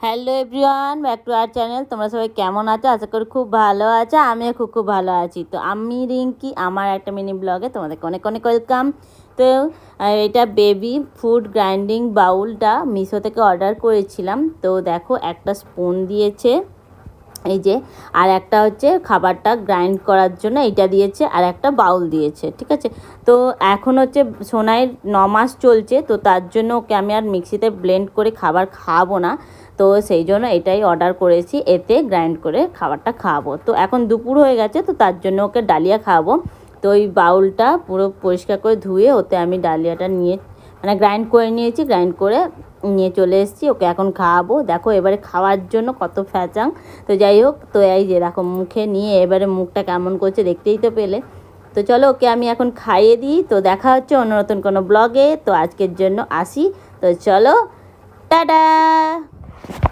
Hello everyone, back to our channel. তোমরা সবাই কেমন আছো? আশা করি খুব ভালো আছো। আমিও খুব ভালো আছি। তো আমি রিঙ্কি, আমার একটা মিনি ব্লগে তোমাদেরকে অনেক অনেক ওয়েলকাম। তো এটা বেবি ফুড গ্রাইন্ডিং বাউলটা মিশো থেকে অর্ডার করেছিলাম। তো দেখো, একটা স্পুন দিয়েছে এই যে, আর একটা হচ্ছে খাবারটা গ্রাইন্ড করার জন্য এইটা দিয়েছে, আর একটা বাউল দিয়েছে, ঠিক আছে। তো এখন হচ্ছে সোনাইয়ের 9 মাস চলছে, তো তার জন্য ওকে আমি আর মিক্সিতে ব্লেন্ড করে খাবার খাওয়াবো না। তো সেই জন্য এটাই অর্ডার করেছি, এতে গ্রাইন্ড করে খাবারটা খাওয়াবো। তো এখন দুপুর হয়ে গেছে, তো তার জন্য ওকে ডালিয়া খাওয়াবো। তো ওই বাউলটা পুরো পরিষ্কার করে ধুয়ে ওতে আমি ডালিয়াটা নিয়ে গ্রাইন্ড করে নিয়েছি, গ্রাইন্ড করে নিয়ে চলে এসেছি। ওকে এখন খাওয়াবো। দেখো এবারে খাওয়ার জন্য কত ফ্যাচাং। তো যাই হোক, তো এই যে দেখো মুখে নিয়ে এবারে মুখটা কেমন করছে দেখতেই তো পেলে। তো চলো ওকে আমি এখন খাইয়ে দিই। তো দেখা হচ্ছে অন্য নতুন কোনো ব্লগে। তো আজকের জন্য আসি। তো চলো, টাটা।